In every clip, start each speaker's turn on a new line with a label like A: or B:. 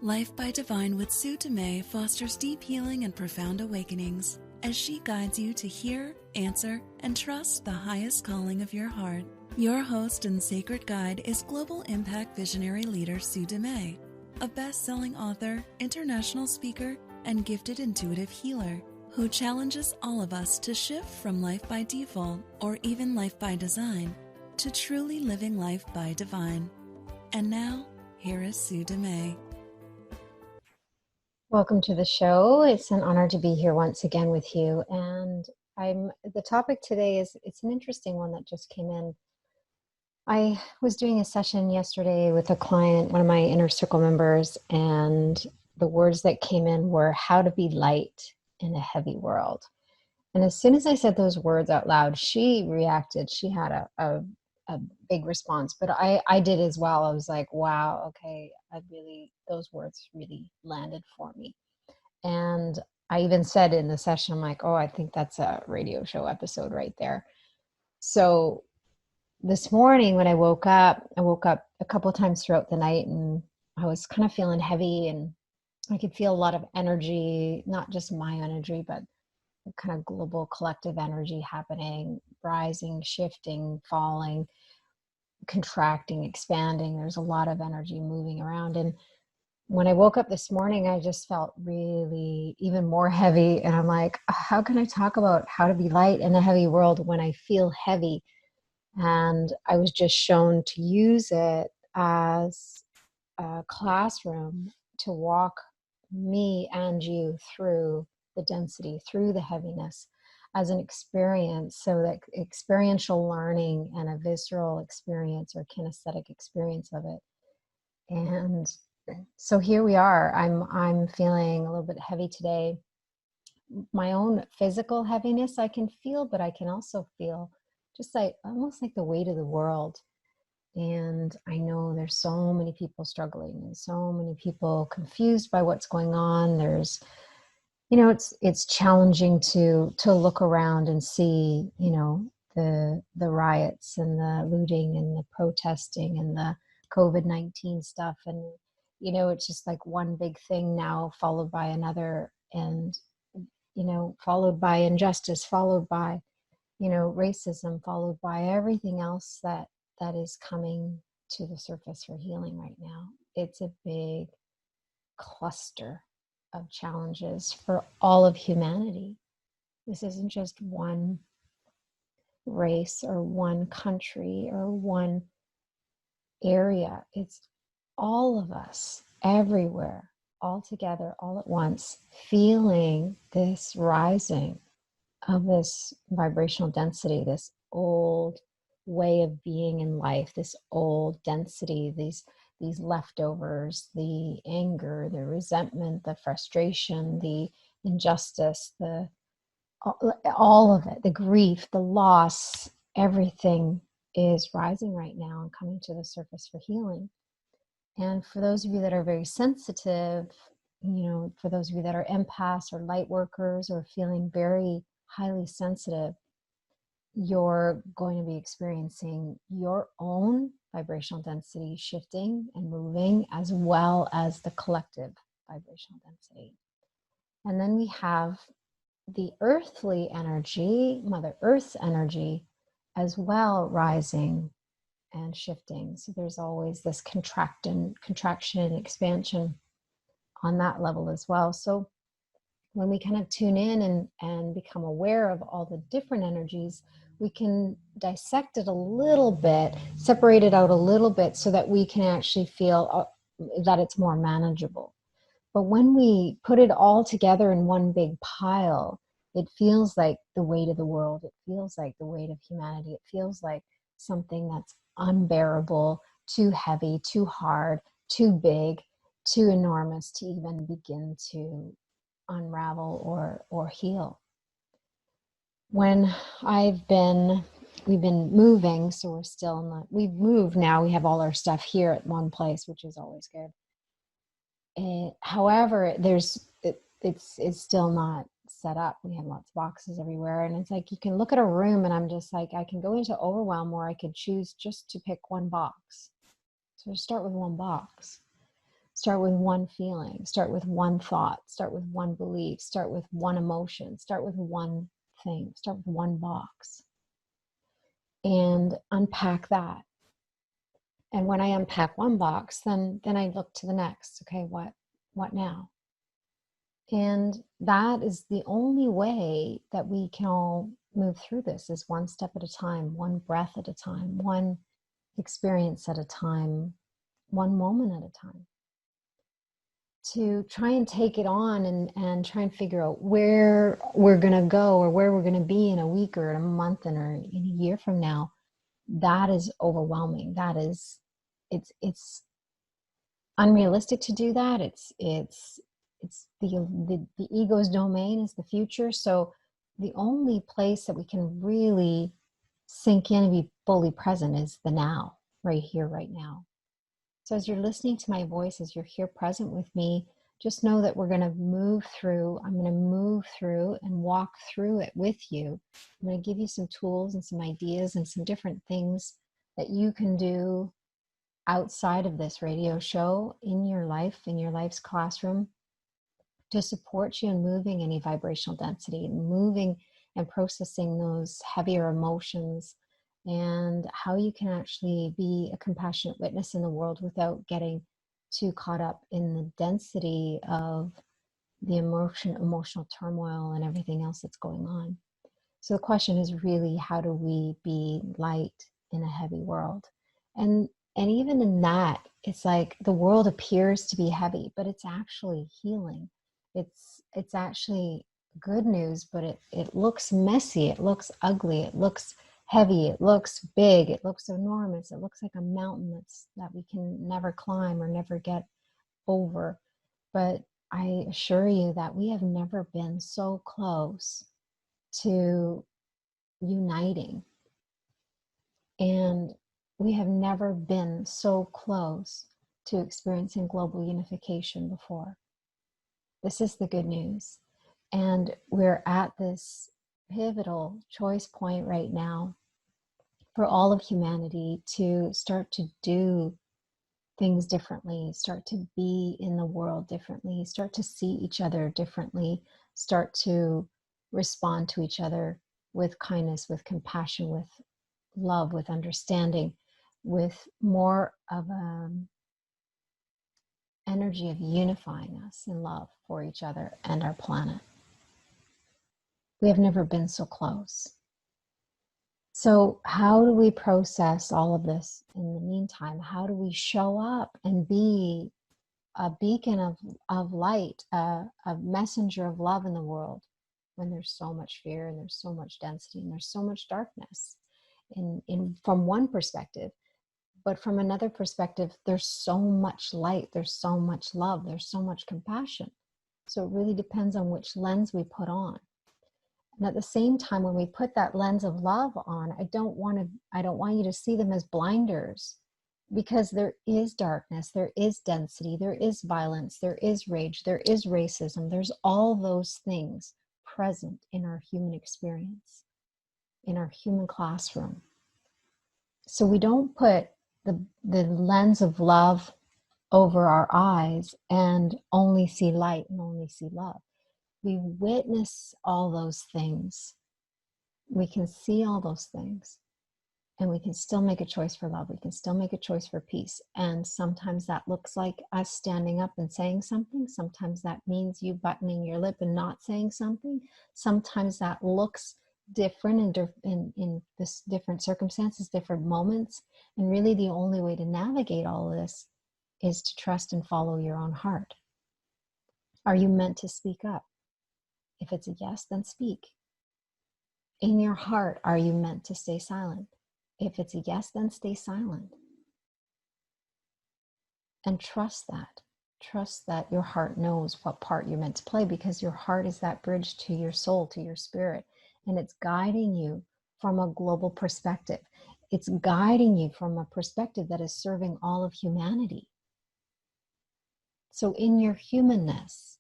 A: Life by Divine with Sue Dumais fosters deep healing and profound awakenings as she guides you to hear, answer, and trust the highest calling of your heart. Your host and sacred guide is global impact visionary leader Sue Dumais, a best-selling author, international speaker, and gifted intuitive healer who challenges all of us to shift from life by default or even life by design to truly living life by divine. And now, here is Sue Dumais.
B: Welcome to the show. It's an honor to be here once again with you. And the topic today it's an interesting one that just came in. I was doing a session yesterday with a client, one of my inner circle members, and the words that came in were how to be light in a heavy world. And as soon as I said those words out loud, she reacted. She had a big response, but I did as well. I was like, wow, okay, those words really landed for me. And I even said in the session, I'm like, oh, I think that's a radio show episode right there. So this morning when I woke up a couple of times throughout the night, and I was kind of feeling heavy, and I could feel a lot of energy, not just my energy, but the kind of global collective energy happening, rising, shifting, falling, contracting, expanding. There's a lot of energy moving around. And when I woke up this morning, I just felt really even more heavy. And I'm like, how can I talk about how to be light in a heavy world when I feel heavy? And I was just shown to use it as a classroom to walk me and you through the density, through the heaviness, as an experience, so that experiential learning and a visceral experience or kinesthetic experience of it. And so here we are. I'm feeling a little bit heavy today. My own physical heaviness I can feel, but I can also feel just like almost like the weight of the world. And I know there's so many people struggling and so many people confused by what's going on. There's, it's challenging to look around and see, the riots and the looting and the protesting and the COVID-19 stuff. And, it's just like one big thing now followed by another, and, followed by injustice, followed by, racism, followed by everything else that is coming to the surface for healing right now. It's a big cluster of challenges for all of humanity. This isn't just one race or one country or one area. It's all of us, everywhere, all together, all at once, feeling this rising of this vibrational density, this old way of being in life, this old density, these leftovers, the anger, the resentment, the frustration, the injustice, all of it, the grief, the loss, everything is rising right now and coming to the surface for healing. And for those of you that are very sensitive, for those of you that are empaths or light workers or feeling very highly sensitive, you're going to be experiencing your own vibrational density shifting and moving, as well as the collective vibrational density. And then we have the earthly energy, Mother Earth's energy, as well, rising and shifting. So there's always this contraction and expansion on that level as well. So when we kind of tune in and become aware of all the different energies, we can dissect it a little bit, separate it out a little bit, so that we can actually feel that it's more manageable. But when we put it all together in one big pile, it feels like the weight of the world. It feels like the weight of humanity. It feels like something that's unbearable, too heavy, too hard, too big, too enormous to even begin to unravel or heal. When we've been moving, so we're still we've moved now, we have all our stuff here at one place, which is always good. However, it's still not set up. We have lots of boxes everywhere, and it's like you can look at a room and I'm just like, I can go into overwhelm, or I could choose just to pick one box. So start with one box. Start with one feeling, start with one thought, start with one belief, start with one emotion, start with one thing, start with one box, and unpack that. And when I unpack one box, then I look to the next. Okay, what now? And that is the only way that we can all move through this, is one step at a time, one breath at a time, one experience at a time, one moment at a time. To try and take it on and try and figure out where we're going to go or where we're going to be in a week or in a month and or in a year from now, that is overwhelming. That is, it's unrealistic to do that. It's the ego's domain is the future. So the only place that we can really sink in and be fully present is the now, right here, right now. So as you're listening to my voice, as you're here present with me, just know that we're going to move through. I'm going to move through and walk through it with you. I'm going to give you some tools and some ideas and some different things that you can do outside of this radio show in your life, in your life's classroom, to support you in moving any vibrational density and moving and processing those heavier emotions, and how you can actually be a compassionate witness in the world without getting too caught up in the density of the emotional turmoil and everything else that's going on. So the question is really, how do we be light in a heavy world? And even in that, it's like the world appears to be heavy, but it's actually healing. It's actually good news, but it looks messy, it looks ugly, it looks heavy, it looks big, it looks enormous, it looks like a mountain that we can never climb or never get over. But I assure you that we have never been so close to uniting, and we have never been so close to experiencing global unification before. This is the good news. And we're at this pivotal choice point right now for all of humanity to start to do things differently, start to be in the world differently, start to see each other differently, start to respond to each other with kindness, with compassion, with love, with understanding, with more of an energy of unifying us in love for each other and our planet. We have never been so close. So how do we process all of this in the meantime? How do we show up and be a beacon of light, a messenger of love in the world, when there's so much fear and there's so much density and there's so much darkness from one perspective? But from another perspective, there's so much light, there's so much love, there's so much compassion. So it really depends on which lens we put on. And at the same time, when we put that lens of love on, I don't want you to see them as blinders, because there is darkness, there is density, there is violence, there is rage, there is racism. There's all those things present in our human experience, in our human classroom. So we don't put the lens of love over our eyes and only see light and only see love. We witness all those things. We can see all those things, and we can still make a choice for love. We can still make a choice for peace. And sometimes that looks like us standing up and saying something. Sometimes that means you buttoning your lip and not saying something. Sometimes that looks different in this different circumstances, different moments. And really the only way to navigate all of this is to trust and follow your own heart. Are you meant to speak up? If it's a yes, then speak. In your heart, are you meant to stay silent? If it's a yes, then stay silent. And trust that. Trust that your heart knows what part you're meant to play, because your heart is that bridge to your soul, to your spirit. And it's guiding you from a global perspective. It's guiding you from a perspective that is serving all of humanity. So in your humanness,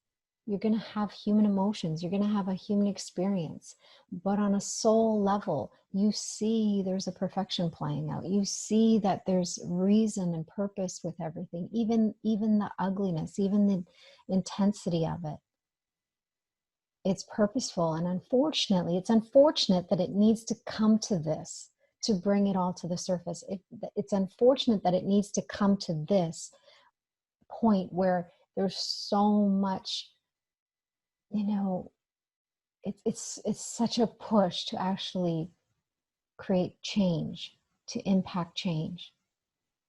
B: You're going to have human emotions. You're going to have a human experience. But on a soul level, you see there's a perfection playing out. You see that there's reason and purpose with everything, even the ugliness, even the intensity of it. It's purposeful. And unfortunately, it's unfortunate that it needs to come to this to bring it all to the surface. It's unfortunate that it needs to come to this point where there's so much, it's such a push to actually create change, to impact change.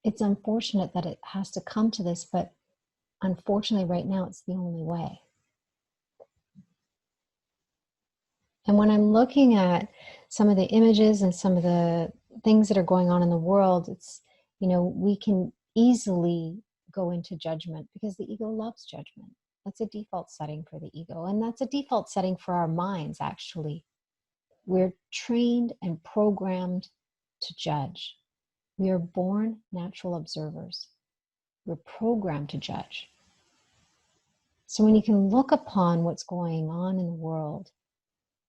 B: It's unfortunate that it has to come to this, but unfortunately right now it's the only way. And when I'm looking at some of the images and some of the things that are going on in the world, it's, we can easily go into judgment because the ego loves judgment. That's a default setting for the ego. And that's a default setting for our minds, actually. We're trained and programmed to judge. We are born natural observers. We're programmed to judge. So when you can look upon what's going on in the world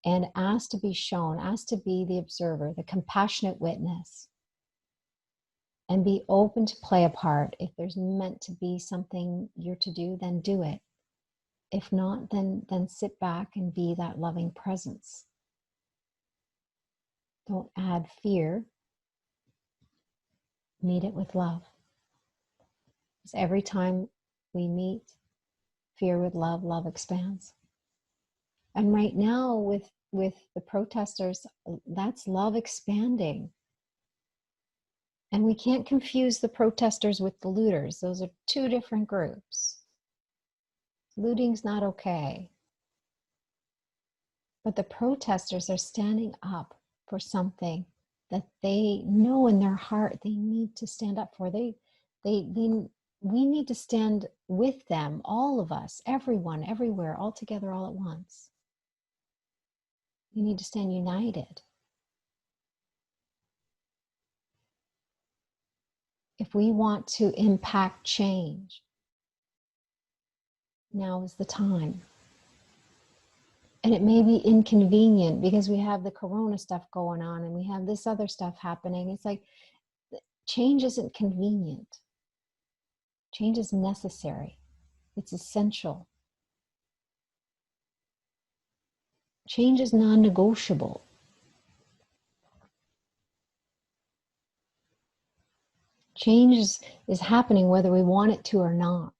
B: and ask to be shown, ask to be the observer, the compassionate witness, and be open to play a part. If there's meant to be something you're to do, then do it. If not, then sit back and be that loving presence. Don't add fear. Meet it with love. Because every time we meet fear with love, love expands. And right now with the protesters, that's love expanding. And we can't confuse the protesters with the looters. Those are two different groups. Looting's not okay. But the protesters are standing up for something that they know in their heart they need to stand up for. We need to stand with them, all of us, everyone, everywhere, all together, all at once. We need to stand united. If we want to impact change, now is the time. And it may be inconvenient because we have the corona stuff going on and we have this other stuff happening. It's like change isn't convenient. Change is necessary. It's essential. Change is non-negotiable. Change is happening whether we want it to or not.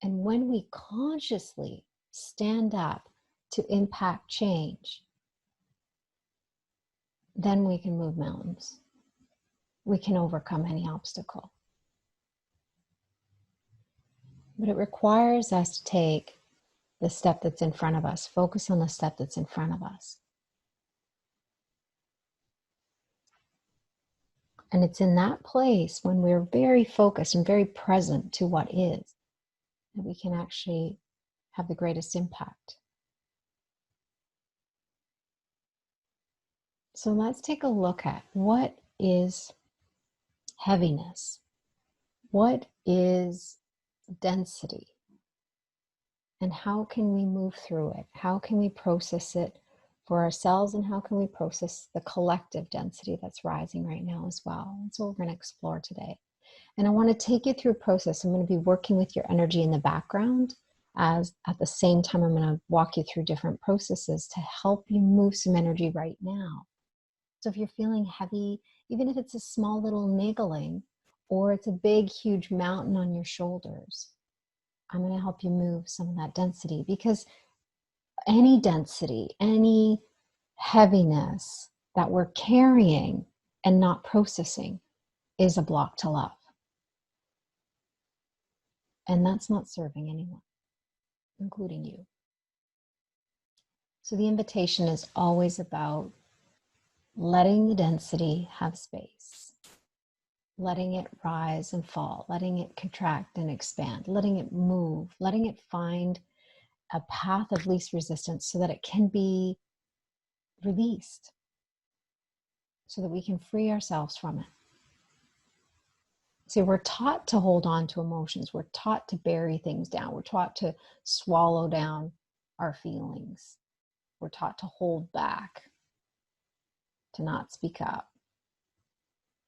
B: And when we consciously stand up to impact change, then we can move mountains. We can overcome any obstacle. But it requires us to take the step that's in front of us, focus on the step that's in front of us. And it's in that place when we're very focused and very present to what is that we can actually have the greatest impact. So let's take a look at what is heaviness? What is density? And how can we move through it? How can we process it for ourselves, and how can we process the collective density that's rising right now as well? That's what we're going to explore today. And I want to take you through a process. I'm going to be working with your energy in the background, as at the same time I'm going to walk you through different processes to help you move some energy right now. So if you're feeling heavy, even if it's a small little niggling, or it's a big, huge mountain on your shoulders, I'm going to help you move some of that density, because any density, any heaviness that we're carrying and not processing is a block to love. And that's not serving anyone, including you. So the invitation is always about letting the density have space, letting it rise and fall, letting it contract and expand, letting it move, letting it find a path of least resistance so that it can be released, so that we can free ourselves from it. See, we're taught to hold on to emotions. We're taught to bury things down. We're taught to swallow down our feelings. We're taught to hold back, to not speak up,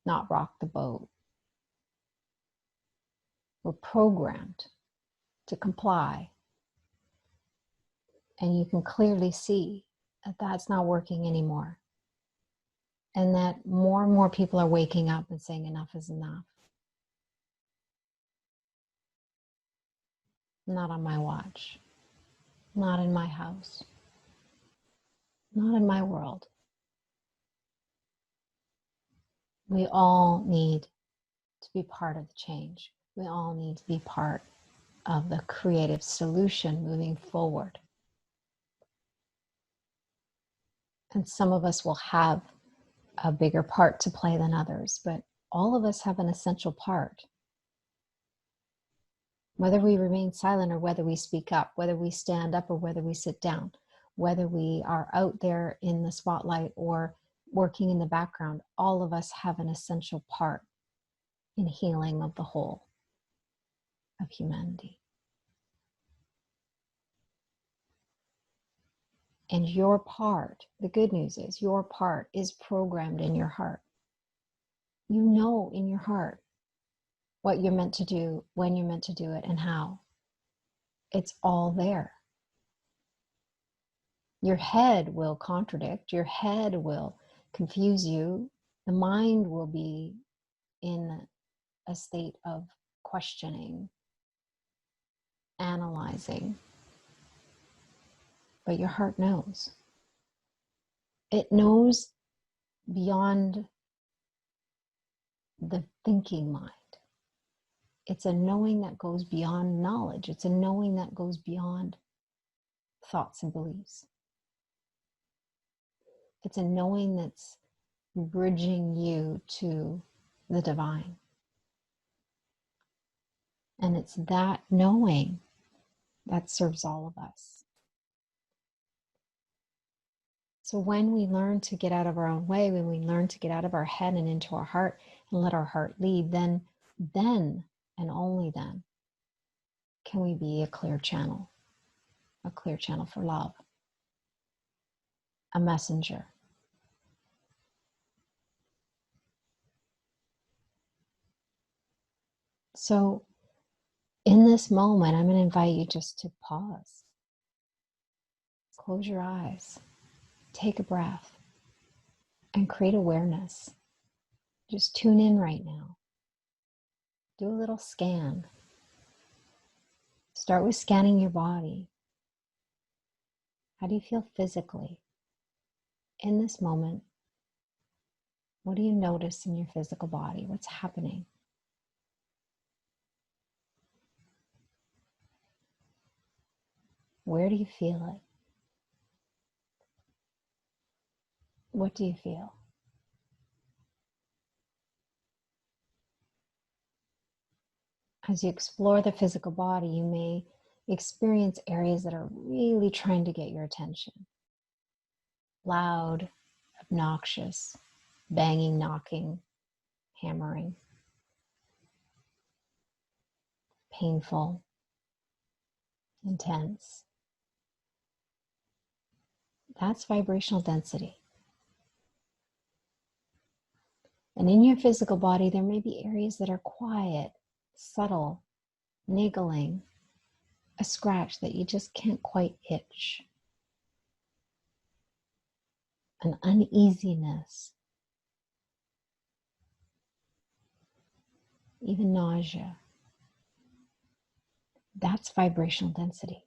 B: not rock the boat. We're programmed to comply. And you can clearly see that that's not working anymore. And that more and more people are waking up and saying enough is enough. Not on my watch. Not in my house. Not in my world. We all need to be part of the change. We all need to be part of the creative solution moving forward. And some of us will have a bigger part to play than others, but all of us have an essential part. Whether we remain silent or whether we speak up, whether we stand up or whether we sit down, whether we are out there in the spotlight or working in the background, all of us have an essential part in healing of the whole of humanity. And your part, the good news is, your part is programmed in your heart. You know in your heart what you're meant to do, when you're meant to do it, and how. It's all there. Your head will contradict, your head will confuse you, the mind will be in a state of questioning, analyzing, but your heart knows. It knows beyond the thinking mind. It's a knowing that goes beyond knowledge. It's a knowing that goes beyond thoughts and beliefs. It's a knowing that's bridging you to the divine. And it's that knowing that serves all of us. So when we learn to get out of our own way, when we learn to get out of our head and into our heart and let our heart lead, then and only then can we be a clear channel for love, a messenger. So in this moment, I'm going to invite you just to pause. Close your eyes, take a breath, and create awareness. Just tune in right now. Do a little scan. Start with scanning your body. How do you feel physically? In this moment, what do you notice in your physical body? What's happening? Where do you feel it? What do you feel? As you explore the physical body, you may experience areas that are really trying to get your attention. Loud, obnoxious, banging, knocking, hammering, painful, intense. That's vibrational density. And in your physical body, there may be areas that are quiet, subtle, niggling, a scratch that you just can't quite itch, an uneasiness, even nausea. That's vibrational density.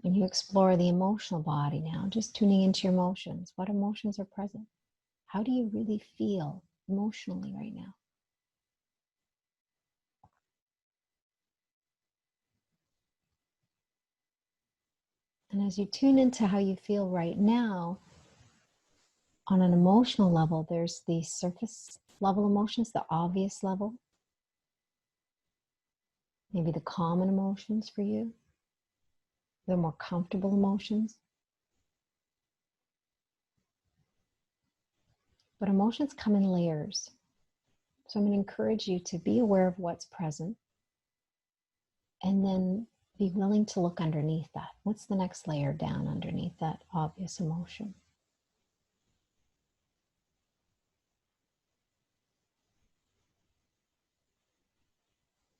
B: When you explore the emotional body now, just tuning into your emotions. What emotions are present? How do you really feel emotionally right now? And as you tune into how you feel right now, on an emotional level, there's the surface level emotions, the obvious level, maybe the common emotions for you, the more comfortable emotions. But emotions come in layers. So I'm going to encourage you to be aware of what's present and then be willing to look underneath that. What's the next layer down underneath that obvious emotion?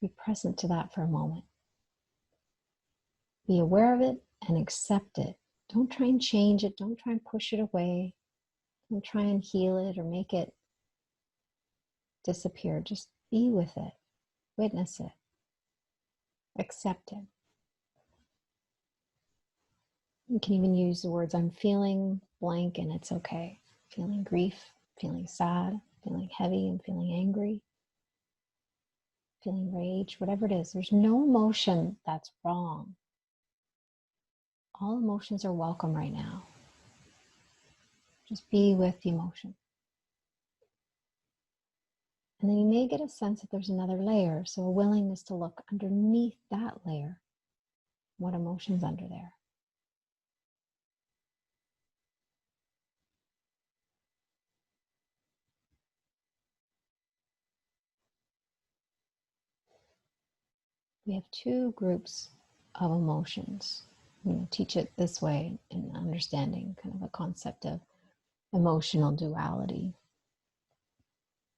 B: Be present to that for a moment. Be aware of it and accept it. Don't try and change it. Don't try and push it away. Don't try and heal it or make it disappear. Just be with it. Witness it. Accept it. You can even use the words, I'm feeling blank and it's okay. Feeling grief, feeling sad, feeling heavy and feeling angry, feeling rage, whatever it is. There's no emotion that's wrong. All emotions are welcome right now. Just be with the emotion. And then you may get a sense that there's another layer. So a willingness to look underneath that layer. What emotion's under there? We have two groups of emotions. I'm going to teach it this way in understanding kind of a concept of emotional duality.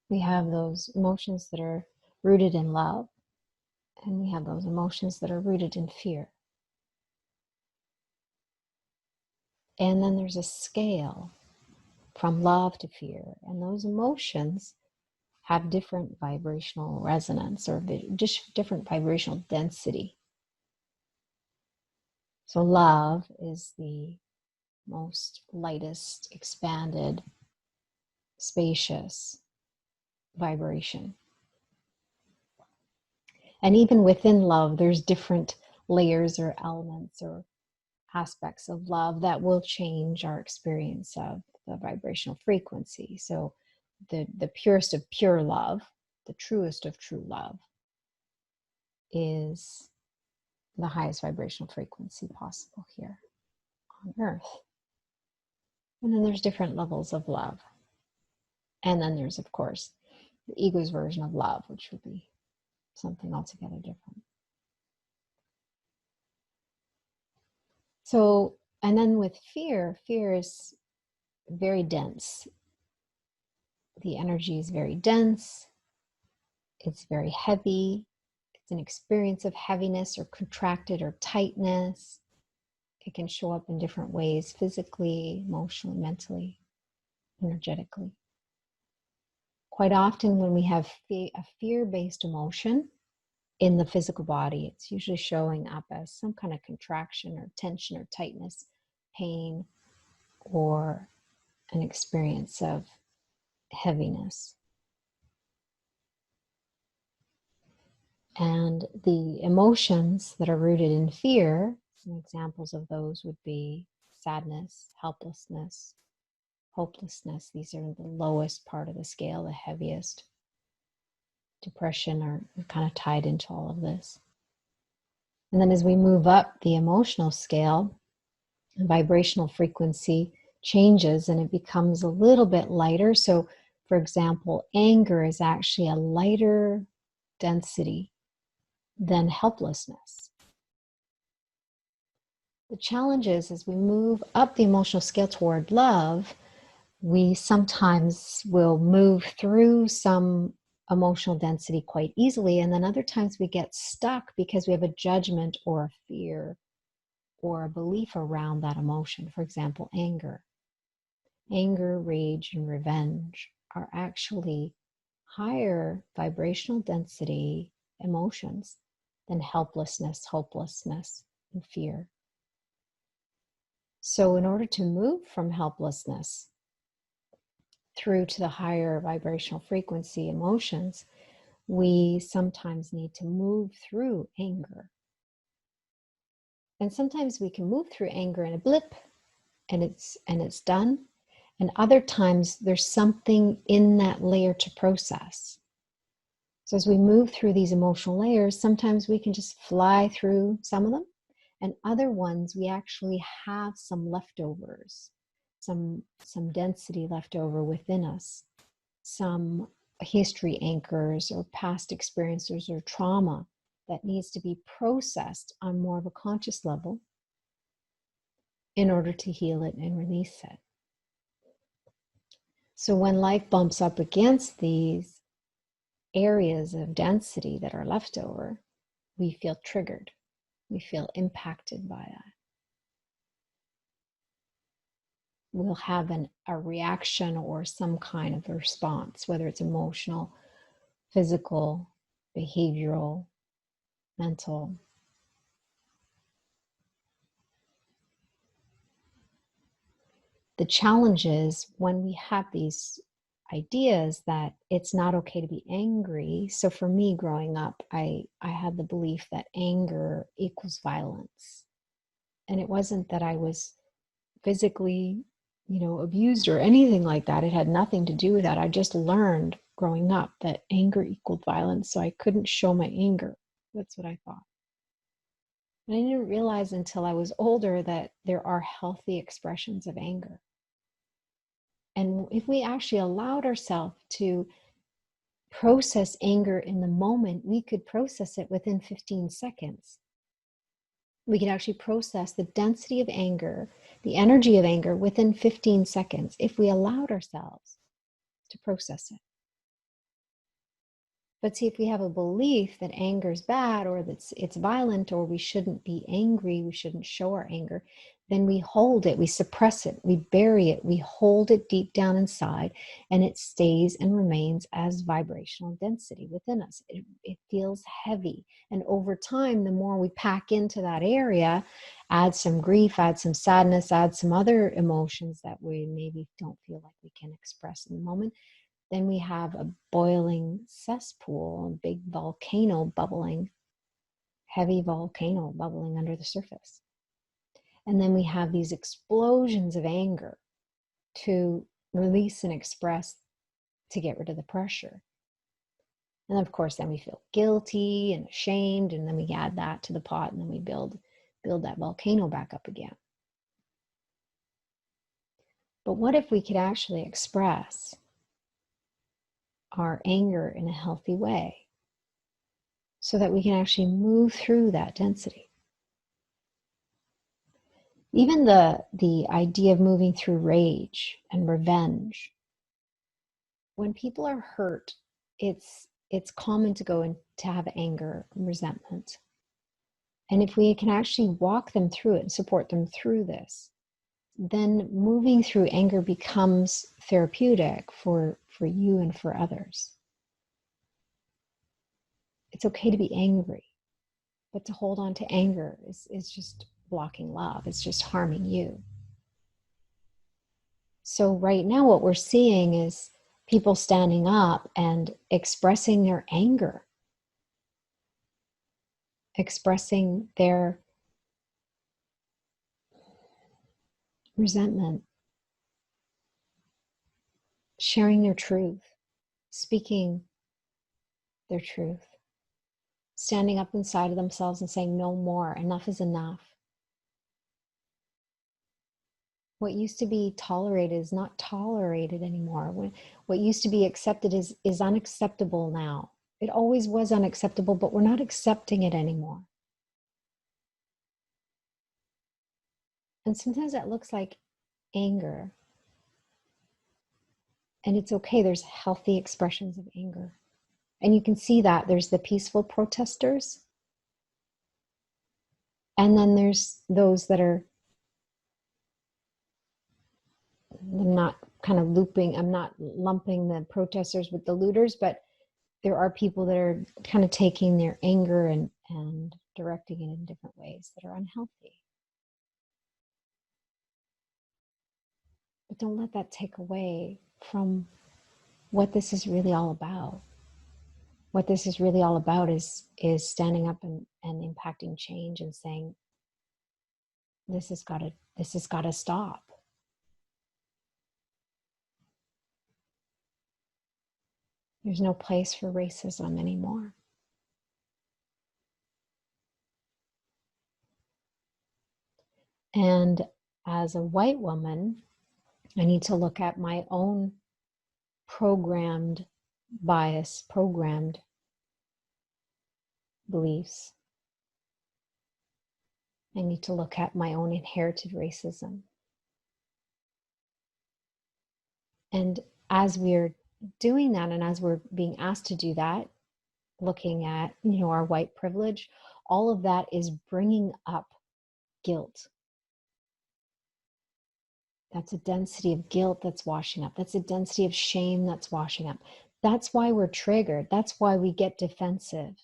B: We have those emotions that are rooted in love, and we have those emotions that are rooted in fear. And then there's a scale from love to fear, and those emotions have different vibrational resonance or just different vibrational density. So love is the most lightest, expanded, spacious vibration. And even within love, there's different layers or elements or aspects of love that will change our experience of the vibrational frequency. So the purest of pure love, the truest of true love, is the highest vibrational frequency possible here on Earth. And then there's different levels of love. And then there's, of course, the ego's version of love, which would be something altogether different. So, and then with fear is very dense. The energy is very dense. It's very heavy. It's an experience of heaviness or contracted or tightness. It can show up in different ways, physically, emotionally, mentally, energetically. Quite often when we have a fear-based emotion in the physical body, it's usually showing up as some kind of contraction or tension or tightness, pain, or an experience of heaviness. And the emotions that are rooted in fear, some examples of those would be sadness, helplessness, hopelessness. These are the lowest part of the scale, the heaviest. Depression are kind of tied into all of this. And then as we move up the emotional scale, the vibrational frequency changes and it becomes a little bit lighter. So, for example, anger is actually a lighter density than helplessness. The challenge is, as we move up the emotional scale toward love, we sometimes will move through some emotional density quite easily, and then other times we get stuck because we have a judgment or a fear or a belief around that emotion. For example, anger. Anger, rage, and revenge are actually higher vibrational density emotions than helplessness, hopelessness, and fear. So in order to move from helplessness through to the higher vibrational frequency emotions, we sometimes need to move through anger. And sometimes we can move through anger in a blip and it's done. And other times there's something in that layer to process. So as we move through these emotional layers, sometimes we can just fly through some of them, and other ones we actually have some leftovers. some density left over within us, some history anchors or past experiences or trauma that needs to be processed on more of a conscious level in order to heal it and release it. So when life bumps up against these areas of density that are left over, we feel triggered. We feel impacted by that. We'll have a reaction or some kind of a response, whether it's emotional, physical, behavioral, mental. The challenge is when we have these ideas that it's not okay to be angry. So for me growing up, I had the belief that anger equals violence. And it wasn't that I was physically, abused or anything like that. It had nothing to do with that. I just learned growing up that anger equaled violence. So I couldn't show my anger. That's what I thought. And I didn't realize until I was older that there are healthy expressions of anger. And if we actually allowed ourselves to process anger in the moment, we could process it within 15 seconds. We could actually process the density of anger, the energy of anger within 15 seconds if we allowed ourselves to process it. But see, if we have a belief that anger is bad or that it's violent or we shouldn't be angry, we shouldn't show our anger, then we hold it, we suppress it, we bury it, we hold it deep down inside, and it stays and remains as vibrational density within us. It feels heavy. And over time, the more we pack into that area, add some grief, add some sadness, add some other emotions that we maybe don't feel like we can express in the moment, then we have a boiling cesspool, a big volcano bubbling, heavy volcano bubbling under the surface. And then we have these explosions of anger to release and express to get rid of the pressure. And of course, then we feel guilty and ashamed, and then we add that to the pot, and then we build that volcano back up again. But what if we could actually express our anger in a healthy way so that we can actually move through that density? Even the idea of moving through rage and revenge. When people are hurt, it's common to go and to have anger and resentment. And if we can actually walk them through it and support them through this, then moving through anger becomes therapeutic for you and for others. It's okay to be angry, but to hold on to anger is just blocking love. It's just harming you. So right now what we're seeing is people standing up and expressing their anger, expressing their resentment, sharing their truth, speaking their truth, standing up inside of themselves and saying, no more, enough is enough. What used to be tolerated is not tolerated anymore. What used to be accepted is unacceptable now. It always was unacceptable, but we're not accepting it anymore. And sometimes that looks like anger. And it's okay, there's healthy expressions of anger. And you can see that there's the peaceful protesters. And then there's those that are, I'm not lumping the protesters with the looters, but there are people that are kind of taking their anger and directing it in different ways that are unhealthy. But don't let that take away from what this is really all about. What this is really all about is standing up and impacting change and saying, this has got to stop. There's no place for racism anymore. And as a white woman, I need to look at my own programmed bias, programmed beliefs. I need to look at my own inherited racism. And as we're doing that, and as we're being asked to do that, looking at, our white privilege, all of that is bringing up guilt. That's a density of guilt that's washing up. That's a density of shame that's washing up. That's why we're triggered. That's why we get defensive.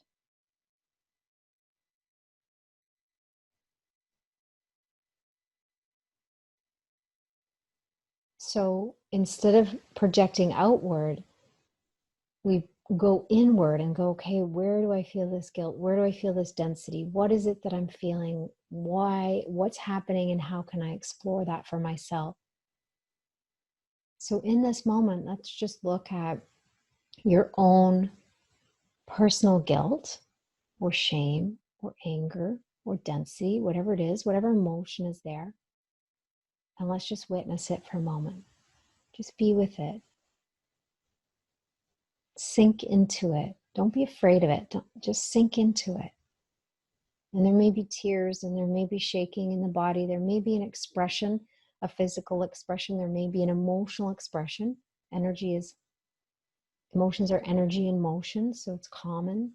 B: So instead of projecting outward, we go inward and go, okay, where do I feel this guilt? Where do I feel this density? What is it that I'm feeling? Why? What's happening? And how can I explore that for myself? So in this moment, let's just look at your own personal guilt or shame or anger or density, whatever it is, whatever emotion is there. And let's just witness it for a moment. Just be with it. Sink into it. Don't be afraid of it. Just sink into it. And there may be tears, and there may be shaking in the body. There may be an expression, a physical expression. There may be an emotional expression. Emotions are energy in motion, so it's common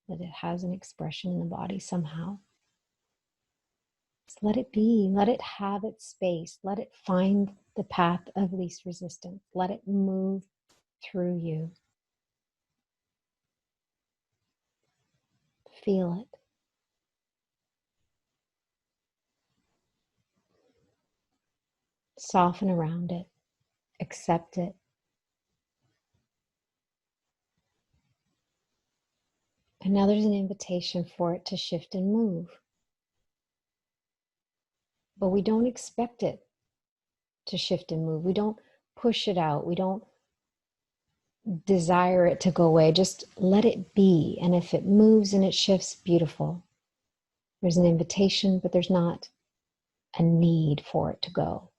B: that it has an expression in the body somehow. Just let it be. Let it have its space. Let it find the path of least resistance. Let it move through you. Feel it. Soften around it. Accept it. And now there's an invitation for it to shift and move. But we don't expect it to shift and move. We don't push it out. We don't desire it to go away. Just let it be. And if it moves and it shifts, beautiful. There's an invitation, but there's not a need for it to go.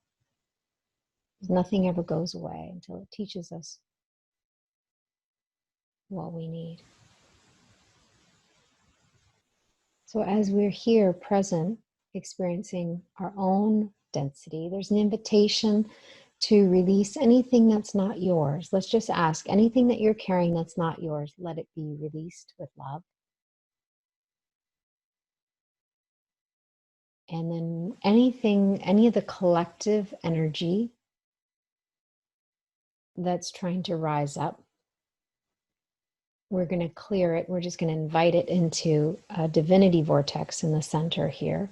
B: Nothing ever goes away until it teaches us what we need. So as we're here present, experiencing our own density, there's an invitation to release anything that's not yours. Let's just ask, anything that you're carrying that's not yours, let it be released with love. And then any of the collective energy that's trying to rise up, we're going to clear it. We're just going to invite it into a divinity vortex in the center here.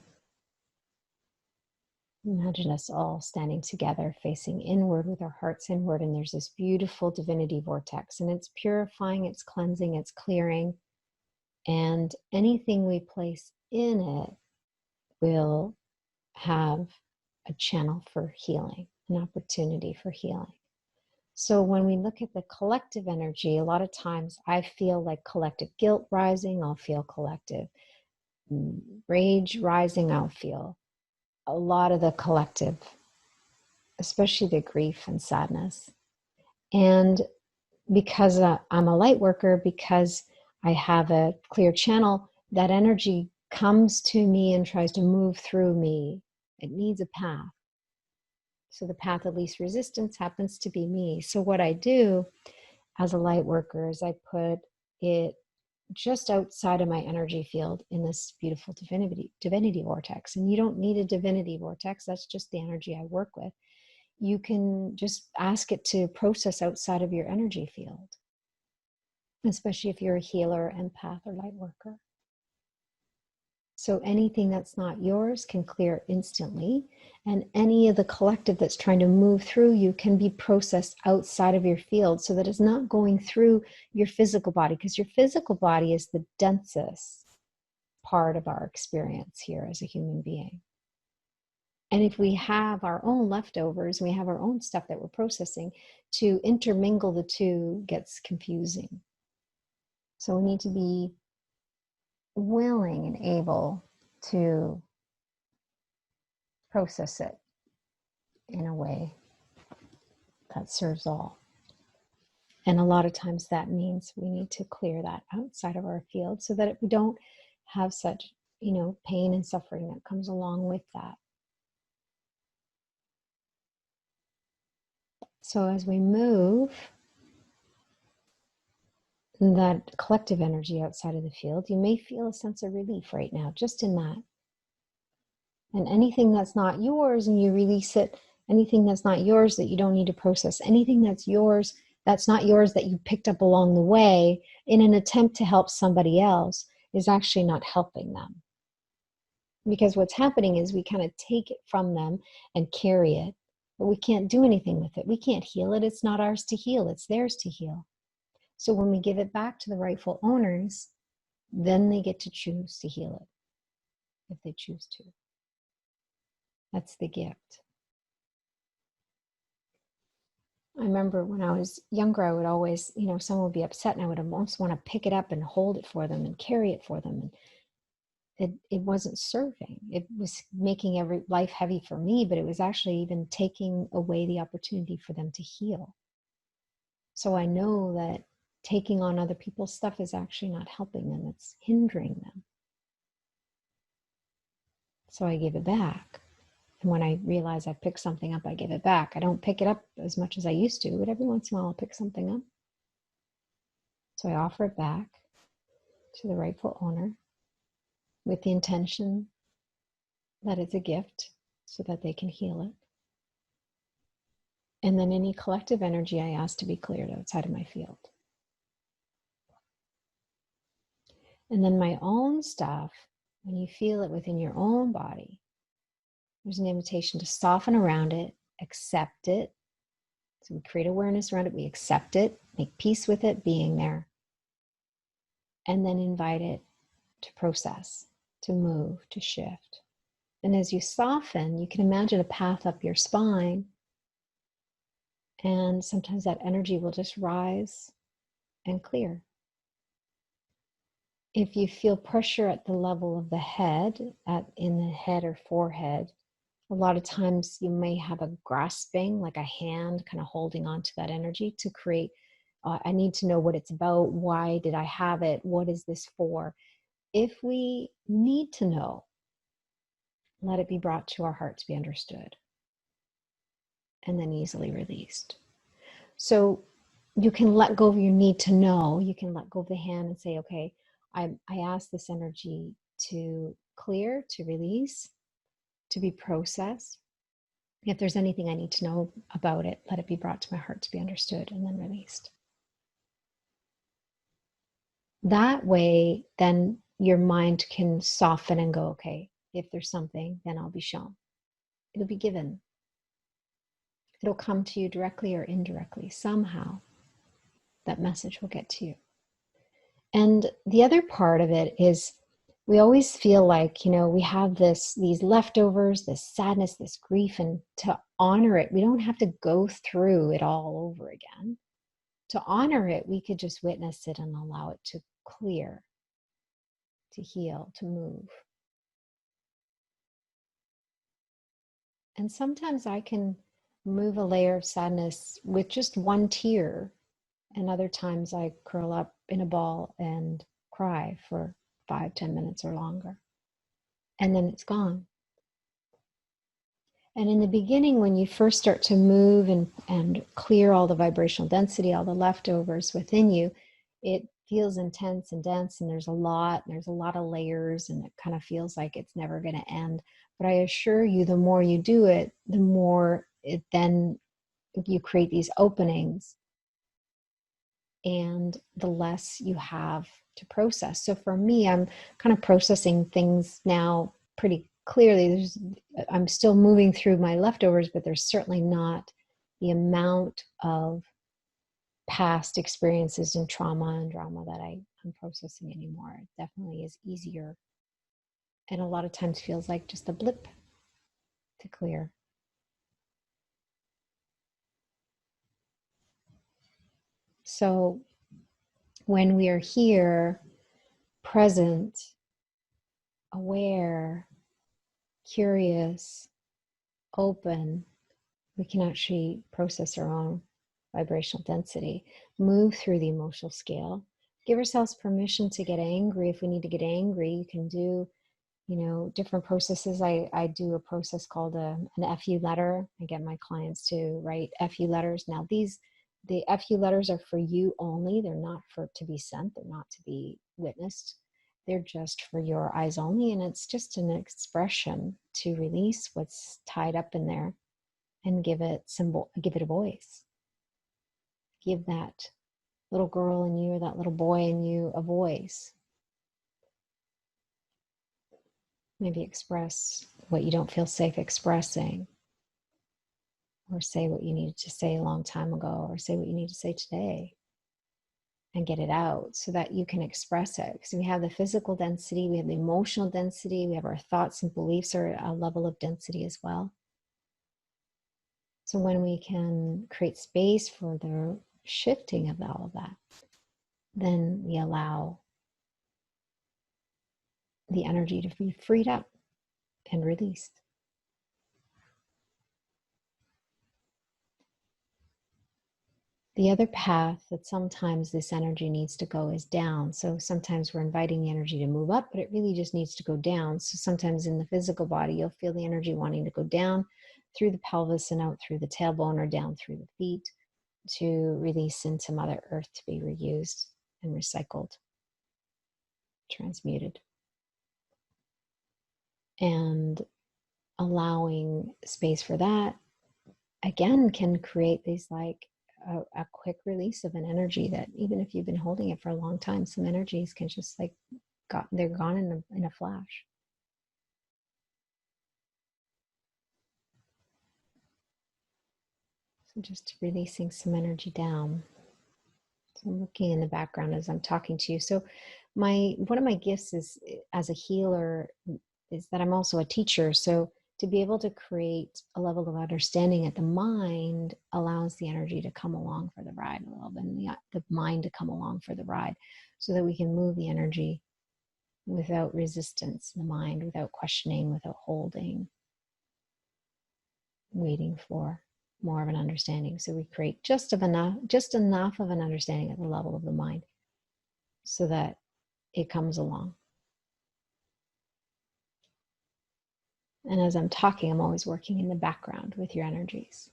B: Imagine us all standing together, facing inward with our hearts inward, and there's this beautiful divinity vortex, and it's purifying, it's cleansing, it's clearing, and anything we place in it will have a channel for healing, an opportunity for healing. So when we look at the collective energy, a lot of times I feel like collective guilt rising, I'll feel collective rage rising, I'll feel a lot of the collective, especially the grief and sadness. And because I'm a light worker, because I have a clear channel, that energy comes to me and tries to move through me. It needs a path. So the path of least resistance happens to be me. So what I do as a light worker is I put it just outside of my energy field in this beautiful divinity vortex. And you don't need a divinity vortex. That's just the energy I work with. You can just ask it to process outside of your energy field, especially if you're a healer, empath, or light worker. So anything that's not yours can clear instantly, and any of the collective that's trying to move through you can be processed outside of your field so that it's not going through your physical body, because your physical body is the densest part of our experience here as a human being. And if we have our own leftovers, we have our own stuff that we're processing, to intermingle the two gets confusing. So we need to be willing and able to process it in a way that serves all. And a lot of times that means we need to clear that outside of our field so that we don't have such, pain and suffering that comes along with that. So as we move that collective energy outside of the field, you may feel a sense of relief right now, just in that. And anything that's not yours and you release it, anything that's not yours that you don't need to process, anything that's yours that's not yours that you picked up along the way in an attempt to help somebody else is actually not helping them. Because what's happening is we kind of take it from them and carry it, but we can't do anything with it. We can't heal it. It's not ours to heal. It's theirs to heal. So when we give it back to the rightful owners, then they get to choose to heal it, if they choose to. That's the gift. I remember when I was younger, I would always, someone would be upset and I would almost want to pick it up and hold it for them and carry it for them. And it wasn't serving. It was making every life heavy for me, but it was actually even taking away the opportunity for them to heal. So I know that taking on other people's stuff is actually not helping them. It's hindering them. So I give it back. And when I realize I pick something up, I give it back. I don't pick it up as much as I used to, but every once in a while I'll pick something up. So I offer it back to the rightful owner with the intention that it's a gift so that they can heal it. And then any collective energy I ask to be cleared outside of my field. And then my own stuff, when you feel it within your own body, there's an invitation to soften around it, accept it. So we create awareness around it, we accept it, make peace with it being there, and then invite it to process, to move, to shift. And as you soften, you can imagine a path up your spine, and sometimes that energy will just rise and clear. If you feel pressure at the level of the head, in the head or forehead, a lot of times you may have a grasping, like a hand kind of holding on to that energy to create, I need to know what it's about. Why did I have it? What is this for? If we need to know, let it be brought to our heart to be understood and then easily released. So you can let go of your need to know. You can let go of the hand and say, okay, I ask this energy to clear, to release, to be processed. If there's anything I need to know about it, let it be brought to my heart to be understood and then released. That way, then your mind can soften and go, okay, if there's something, then I'll be shown. It'll be given. It'll come to you directly or indirectly. Somehow, that message will get to you. And the other part of it is we always feel like, we have these leftovers, this sadness, this grief, and to honor it, we don't have to go through it all over again. To honor it, we could just witness it and allow it to clear, to heal, to move. And sometimes I can move a layer of sadness with just one tear, and other times I curl up in a ball and cry for 5-10 minutes or longer. And then it's gone. And in the beginning, when you first start to move and clear all the vibrational density, all the leftovers within you, it feels intense and dense, and there's a lot of layers, and it kind of feels like it's never going to end. But I assure you, the more you do it, the more then you create these openings, and the less you have to process. So for me, I'm kind of processing things now pretty clearly. I'm still moving through my leftovers, but there's certainly not the amount of past experiences and trauma and drama that I'm processing anymore. It definitely is easier, and a lot of times feels like just a blip to clear. So when we are here, present, aware, curious, open, we can actually process our own vibrational density, move through the emotional scale, give ourselves permission to get angry. If we need to get angry, you can do, different processes. I do a process called an FU letter. I get my clients to write FU letters. Now the FU letters are for you only. They're not to be sent. They're not to be witnessed. They're just for your eyes only. And it's just an expression to release what's tied up in there and give it a voice. Give that little girl in you or that little boy in you a voice. Maybe express what you don't feel safe expressing, or say what you needed to say a long time ago, or say what you need to say today, and get it out so that you can express it. Because we have the physical density, we have the emotional density, we have our thoughts and beliefs are a level of density as well. So when we can create space for the shifting of all of that, then we allow the energy to be freed up and released. The other path that sometimes this energy needs to go is down. So sometimes we're inviting the energy to move up, but it really just needs to go down. So sometimes in the physical body, you'll feel the energy wanting to go down through the pelvis and out through the tailbone, or down through the feet to release into Mother Earth to be reused and recycled, transmuted. And allowing space for that, again, can create these a quick release of an energy that even if you've been holding it for a long time, some energies can just they're gone in a flash. So just releasing some energy down. So I'm looking in the background as I'm talking to you. So one of my gifts is, as a healer, is that I'm also a teacher. So to be able to create a level of understanding at the mind allows the energy to come along for the ride a little bit, and the mind to come along for the ride, so that we can move the energy without resistance in the mind, without questioning, without holding, waiting for more of an understanding. So we create just enough of an understanding at the level of the mind so that it comes along. And as I'm talking, I'm always working in the background with your energies,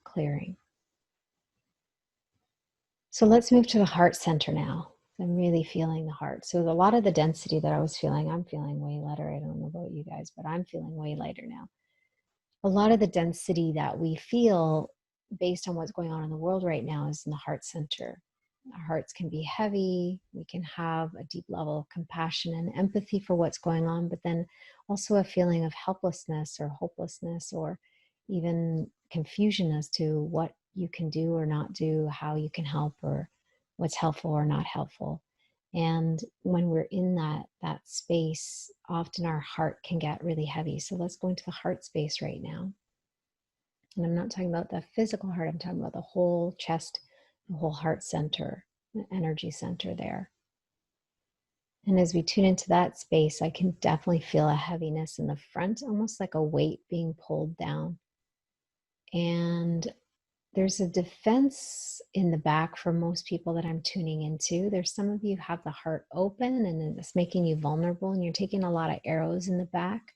B: clearing. So let's move to the heart center now. I'm really feeling the heart. So a lot of the density that I was feeling, I'm feeling way lighter. I don't know about you guys, but I'm feeling way lighter now. A lot of the density that we feel based on what's going on in the world right now is in the heart center. Our hearts can be heavy. We can have a deep level of compassion and empathy for what's going on, but then also a feeling of helplessness or hopelessness, or even confusion as to what you can do or not do, how you can help, or what's helpful or not helpful. And when we're in that space, often our heart can get really heavy. So let's go into the heart space right now. And I'm not talking about the physical heart, I'm talking about the whole chest, the whole heart center, the energy center there. And as we tune into that space, I can definitely feel a heaviness in the front, almost like a weight being pulled down. And there's a defense in the back for most people that I'm tuning into. There's some of you have the heart open and it's making you vulnerable, and you're taking a lot of arrows in the back.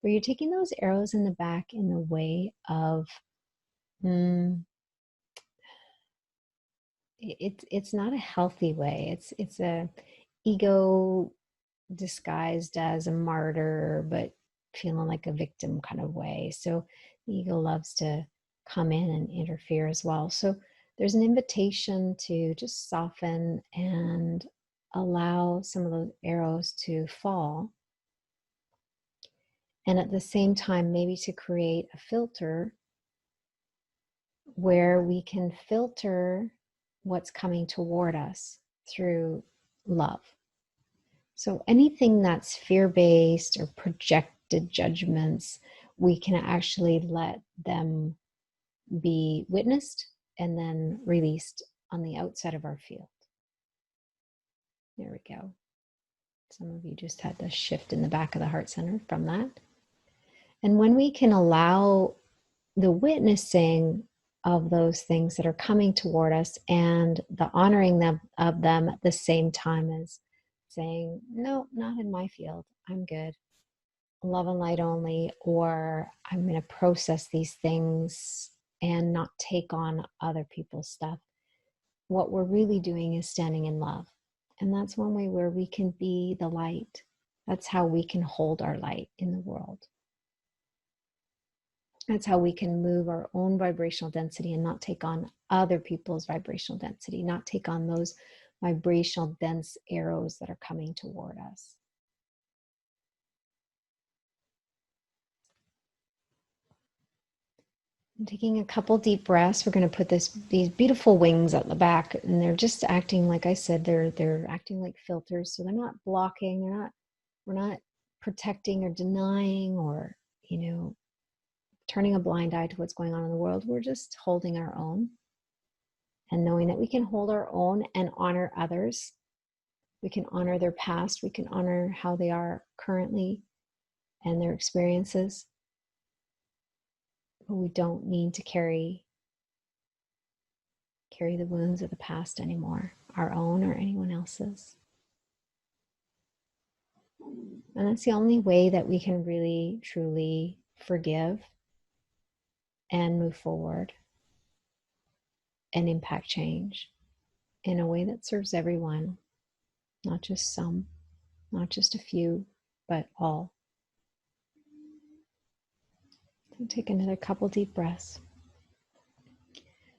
B: But you're taking those arrows in the back in the way of it's not a healthy way. It's a ego disguised as a martyr, but feeling like a victim kind of way. So the ego loves to come in and interfere as well. So there's an invitation to just soften and allow some of those arrows to fall. And at the same time, maybe to create a filter where we can filter what's coming toward us through love. So anything that's fear-based or projected judgments, we can actually let them be witnessed and then released on the outside of our field. There we go. Some of you just had the shift in the back of the heart center from that. And when we can allow the witnessing of those things that are coming toward us and the honoring of them at the same time as saying, no, not in my field. I'm good. Love and light only, or I'm going to process these things and not take on other people's stuff. What we're really doing is standing in love. And that's one way where we can be the light. That's how we can hold our light in the world. That's how we can move our own vibrational density and not take on other people's vibrational density, not take on those vibrational dense arrows that are coming toward us. And taking a couple deep breaths, we're going to put these beautiful wings at the back, and they're just acting, like I said, they're acting like filters. So they're not blocking, we're not protecting or denying or, turning a blind eye to what's going on in the world. We're just holding our own and knowing that we can hold our own and honor others. We can honor their past. We can honor how they are currently and their experiences. But we don't need to carry the wounds of the past anymore, our own or anyone else's. And that's the only way that we can really, truly forgive and move forward and impact change in a way that serves everyone, not just some, not just a few, but all. So take another couple deep breaths.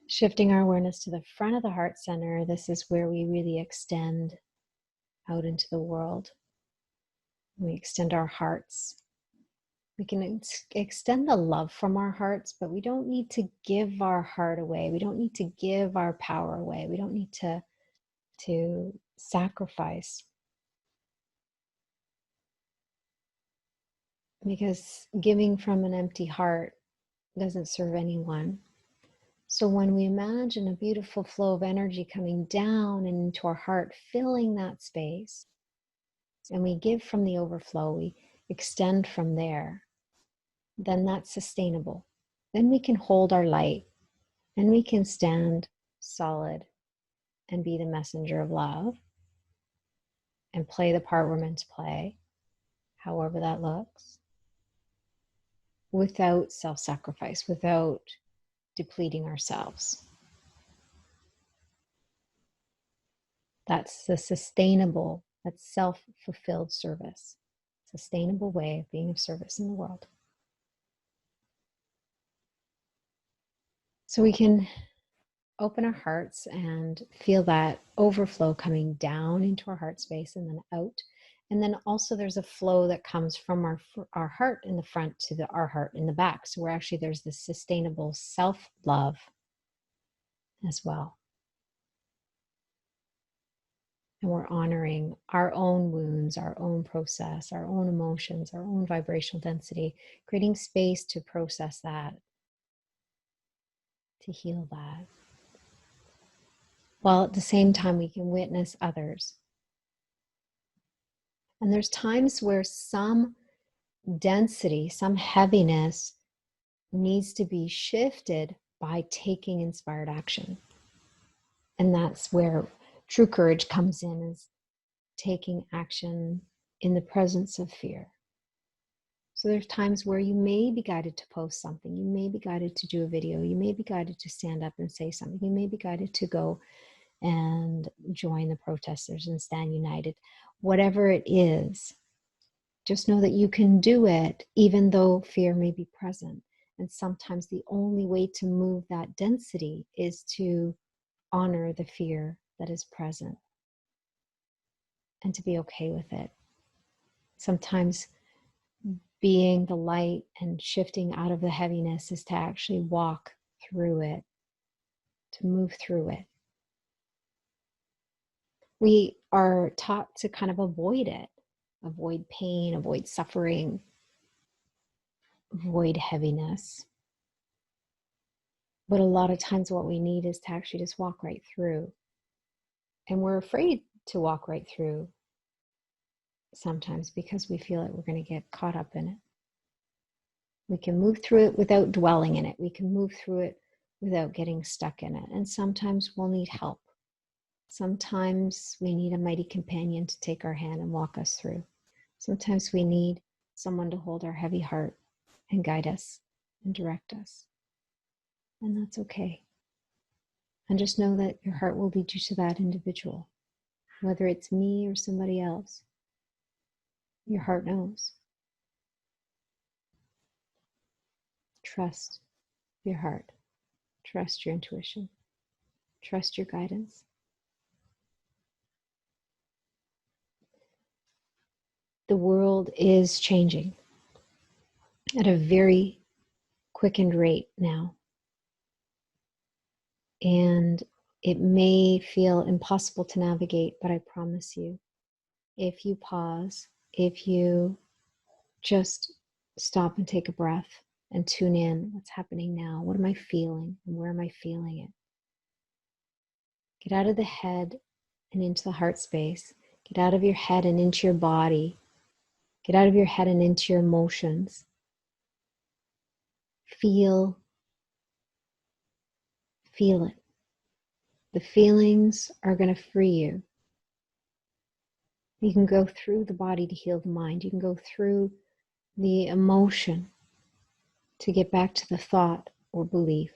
B: Shifting our awareness to the front of the heart center. This is where we really extend out into the world. We extend our hearts. We can extend the love from our hearts, but we don't need to give our heart away. We don't need to give our power away. We don't need to sacrifice. Because giving from an empty heart doesn't serve anyone. So when we imagine a beautiful flow of energy coming down and into our heart, filling that space, and we give from the overflow, we extend from there, then that's sustainable. Then we can hold our light and we can stand solid and be the messenger of love and play the part we're meant to play, however that looks, without self-sacrifice, without depleting ourselves. That's the sustainable, that's self-fulfilled service. Sustainable way of being of service in the world. So we can open our hearts and feel that overflow coming down into our heart space and then out. And then also there's a flow that comes from our heart in the front to our heart in the back. So there's this sustainable self-love as well. And we're honoring our own wounds, our own process, our own emotions, our own vibrational density, creating space to process that, to heal that. While at the same time, we can witness others. And there's times where some density, some heaviness needs to be shifted by taking inspired action. And that's where true courage comes in, is taking action in the presence of fear. So there's times where you may be guided to post something. You may be guided to do a video. You may be guided to stand up and say something. You may be guided to go and join the protesters and stand united. Whatever it is, just know that you can do it even though fear may be present. And sometimes the only way to move that density is to honor the fear that is present and to be okay with it. Sometimes being the light and shifting out of the heaviness is to actually walk through it, to move through it. We are taught to kind of avoid it, avoid pain, avoid suffering, avoid heaviness. But a lot of times what we need is to actually just walk right through. And we're afraid to walk right through sometimes because we feel like we're going to get caught up in it. We can move through it without dwelling in it. We can move through it without getting stuck in it. And sometimes we'll need help. Sometimes we need a mighty companion to take our hand and walk us through. Sometimes we need someone to hold our heavy heart and guide us and direct us. And that's okay. And just know that your heart will lead you to that individual, whether it's me or somebody else. Your heart knows. Trust your heart. Trust your intuition. Trust your guidance. The world is changing at a very quickened rate now. And it may feel impossible to navigate, but I promise you, if you pause, if you just stop and take a breath and tune in, what's happening now? What am I feeling? And where am I feeling it? Get out of the head and into the heart space. Get out of your head and into your body. Get out of your head and into your emotions. Feel it. The feelings are going to free you. You can go through the body to heal the mind. You can go through the emotion to get back to the thought or belief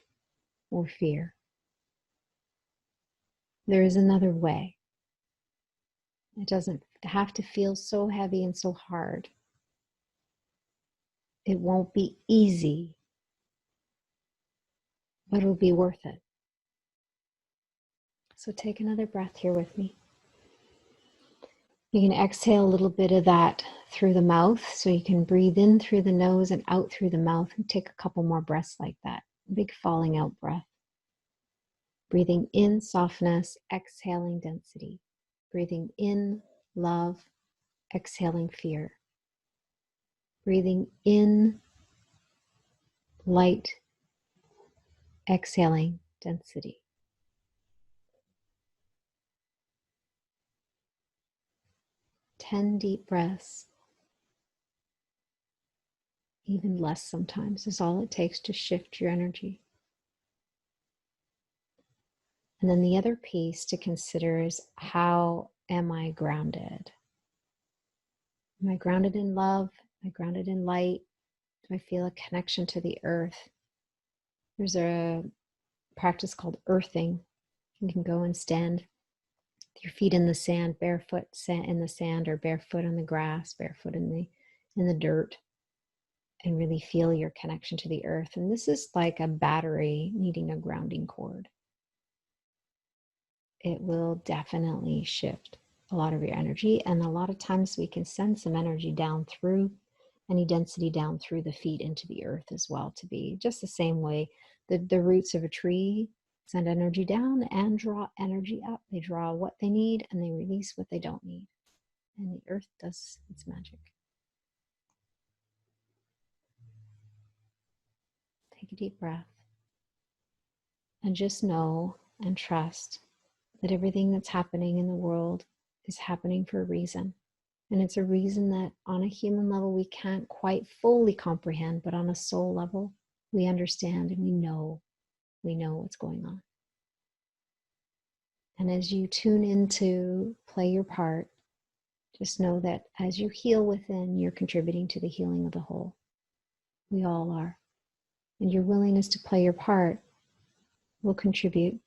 B: or fear. There is another way. It doesn't have to feel so heavy and so hard. It won't be easy, but it'll be worth it. So take another breath here with me. You can exhale a little bit of that through the mouth, so you can breathe in through the nose and out through the mouth, and take a couple more breaths like that. Big falling out breath. Breathing in softness, exhaling density. Breathing in love, exhaling fear. Breathing in light, exhaling density. Ten deep breaths, even less sometimes, is all it takes to shift your energy. And then the other piece to consider is, how am I grounded? Am I grounded in love? Am I grounded in light? Do I feel a connection to the earth? There's a practice called earthing. You can go and stand with your feet in the sand, barefoot in the sand, or barefoot on the grass, barefoot in the dirt, and really feel your connection to the earth. And this is like a battery needing a grounding cord. It will definitely shift a lot of your energy, and a lot of times we can send some energy down through any density down through the feet into the earth as well, to be just the same way the roots of a tree send energy down and draw energy up. They draw what they need and they release what they don't need, and the earth does its magic. Take a deep breath and just know and trust that everything that's happening in the world is happening for a reason. And it's a reason that on a human level we can't quite fully comprehend, but on a soul level we understand and we know what's going on. And as you tune in to play your part, just know that as you heal within, you're contributing to the healing of the whole. We all are. And your willingness to play your part will contribute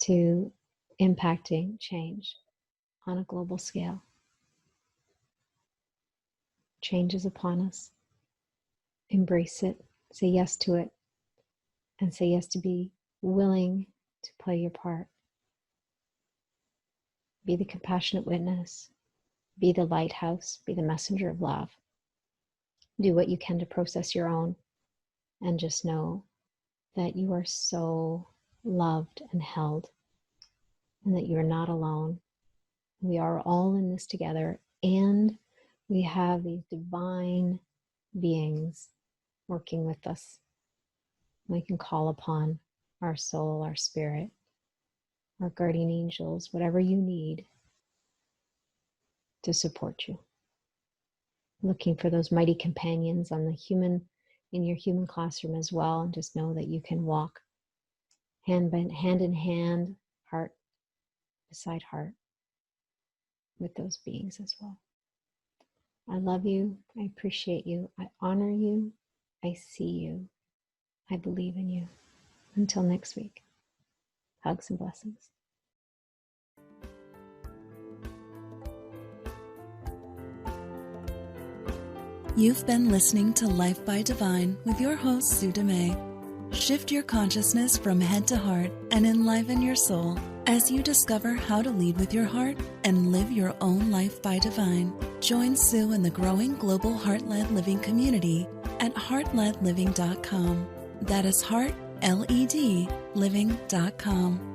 B: to impacting change on a global scale. Change is upon us. Embrace it, say yes to it, and say yes to be willing to play your part. Be the compassionate witness, be the lighthouse, be the messenger of love. Do what you can to process your own, and just know that you are so loved and held, and that you are not alone. We are all in this together, and we have these divine beings working with us. We can call upon our soul, our spirit, our guardian angels, whatever you need to support you. looking for those mighty companions on the human, in your human classroom as well. And just know that you can walk hand in hand, heart beside heart with those beings as well. I love you. I appreciate you. I honor you. I see you. I believe in you. Until next week, hugs and blessings.
A: You've been listening to Life by Divine with your host, Sue Dumais. Shift your consciousness from head to heart and enliven your soul as you discover how to lead with your heart and live your own life by divine. Join Sue in the growing global Heart-Led Living community at heartledliving.com. That is heart, L-E-D, living.com.